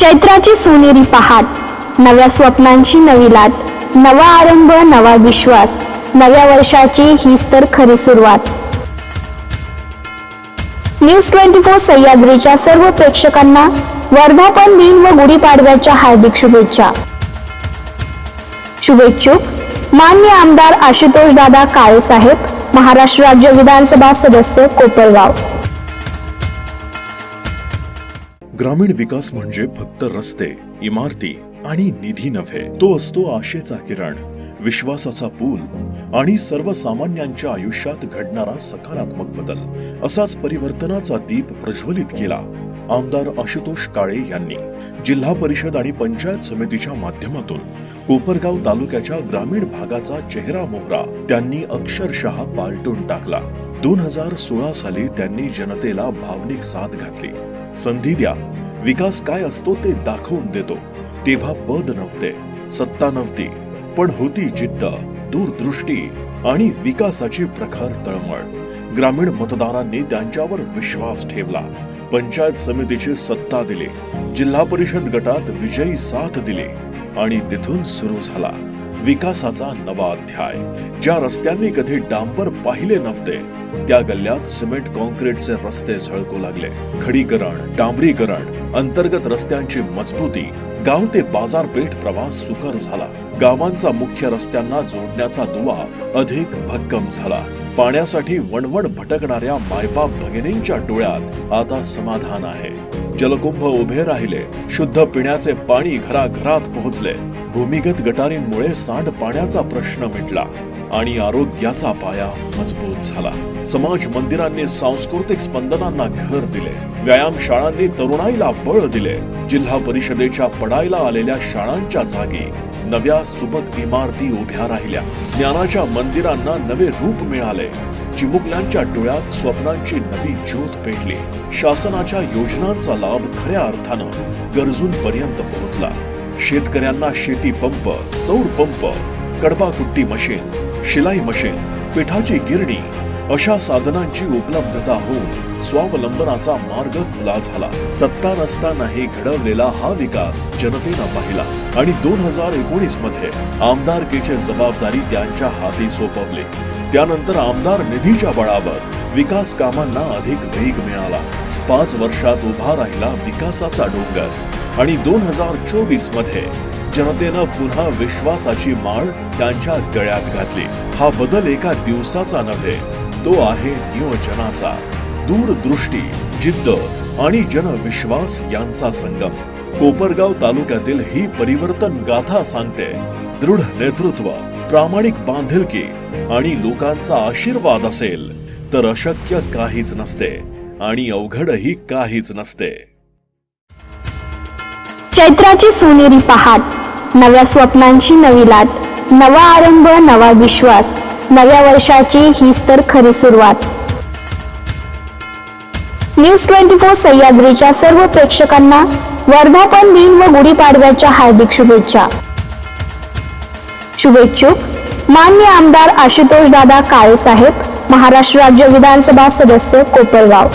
चैत्राची सोनेरी पहाट, नव्या स्वप्नांची नवी लाट, नवा आरंभ, नवा विश्वास, नव्या वर्षाची हीच तर खरी सुरुवात। न्यूज 24 सह्याद्रीच्या सर्व प्रेक्षकांना वर्धापन दिन व गुढीपाडव्याच्या हार्दिक शुभेच्छा। शुभेच्छुक माननीय आमदार आशुतोष दादा काळे साहेब, महाराष्ट्र राज्य विधानसभा सदस्य कोपरगाव। ग्रामीण विकास म्हणजे फक्त रस्ते, इमारती आणि निधी नव्हे, तो असतो आशेचा किरण, विश्वासाचा पूल आणि सर्वसामान्यांच्या आयुष्यात घडणारा सकारात्मक बदल। असाच परिवर्तनाचा दीप प्रज्वलित केला आमदार आशुतोष काळे यांनी। जिल्हा परिषद आणि पंचायत समितीच्या माध्यमातून कोपरगाव तालुक्याच्या ग्रामीण भागाचा चेहरा मोहरा त्यांनी अक्षरशः पालटून टाकला। 2016 साली त्यांनी जनतेला भावनिक साथ घातली। संधी द्या, विकास काय असतो ते दाखवून देतो। तेव्हा पद नव्हते, सत्ता नव्हती, पण होती जिद्द, दूरदृष्टी आणि विकासाची प्रखर तळमळ। ग्रामीण मतदारांनी त्यांच्यावर विश्वास ठेवला, पंचायत समितीची सत्ता दिली, जिल्हा परिषद गटात विजयी साथ दिली आणि तिथून सुरू झाला विकासाचा नवा अध्याय। ज्या रस्त्यांनी कधी डांबर पाहिले नव्हते त्या गल्ल्यात सिमेंट कॉन्क्रीटचे रस्ते झळकू लागले। खडीकरण, डांबरीकरण, अंतर्गत रस्त्यांची मजबूती, गाव ते बाजारपेठ प्रवास सुकर झाला। गावांचा मुख्य रस्त्यांना जोडण्याचा दुवा अधिक भक्कम झाला। पाण्यासाठी वणवण भटकणाऱ्या मायबाप भगिनींच्या डोळ्यात आता समाधान आहे। जलकुंभ उभे राहिले, शुद्ध पिण्याचे पाणी घराघरात पोहोचले, भूमिगत गटारींमुळे सांडपाण्याचा प्रश्न मिटला आणि आरोग्याचा पाया मजबूत झाला। समाज मंदिरांनी सांस्कृतिक स्पंदनांना घर दिले, व्यायाम शाळांनी तरुणाईला बळ दिले। जिल्हा परिषदेच्या पडायला आलेल्या शाळांच्या जागी नव्या सुबक इमारती उभ्या राहिल्या। ज्ञानाच्या मंदिरांना नवे रूप मिळाले, चिमुकल्यांच्या डोळ्यात स्वप्नांची नवी ज्योत पेटली। शासनाच्या योजनांचा लाभ खऱ्या अर्थानं गरजूंपर्यंत पोहोचला। शेतकऱ्यांना शेती पंप, सौर पंप, कडबाकुट्टी मशीन, शिलाई मशीन, पिठाची गिरणी अशा साधनांची उपलब्धता होऊन स्वावलंबनाचा मार्ग खुला झाला। सत्ता नसतानाही घडवलेला हा विकास जनतेनं पाहिला आणि 2019 मध्ये आमदारकीची जबाबदारी त्यांच्या हाती सोपवली। त्यानंतर आमदार निधीच्या बळावर विकास कामांना अधिक वेग मिळाला। 5 वर्षात उभा राहिला विकासाचा डोंगर आणि 2024 मध्ये जनतेनं पुन्हा विश्वासाची माळ त्यांच्या गळ्यात घातली। हा बदल एका दिवसाचा नव्हे, तो आहे नियोजनाचा, दूरदृष्टी, जिद्द आणि जनविश्वास यांचा संगम। कोपरगाव तालुक्यातील ही परिवर्तन गाथा सांगते, दृढ नेतृत्व, प्रामाणिक बांधिलकी आणि लोकांचा आशीर्वाद असेल तर अशक्य काहीच नसते आणि अवघडही काहीच नसते। चैत्राची सोनेरी पहाट, नव्या स्वप्नांची नवी लाट, नवा आरंभ, नवा विश्वास, नव्या वर्षाची हीच तर खरी सुरुवात। न्यूज 24 सह्याद्रीच्या सर्व प्रेक्षकांना वर्धापन दिन व गुढीपाडव्याच्या हार्दिक शुभेच्छा। शुभेच्छुक माननीय आमदार आशुतोष दादा काळे साहेब, महाराष्ट्र राज्य विधानसभा सदस्य कोपरगाव।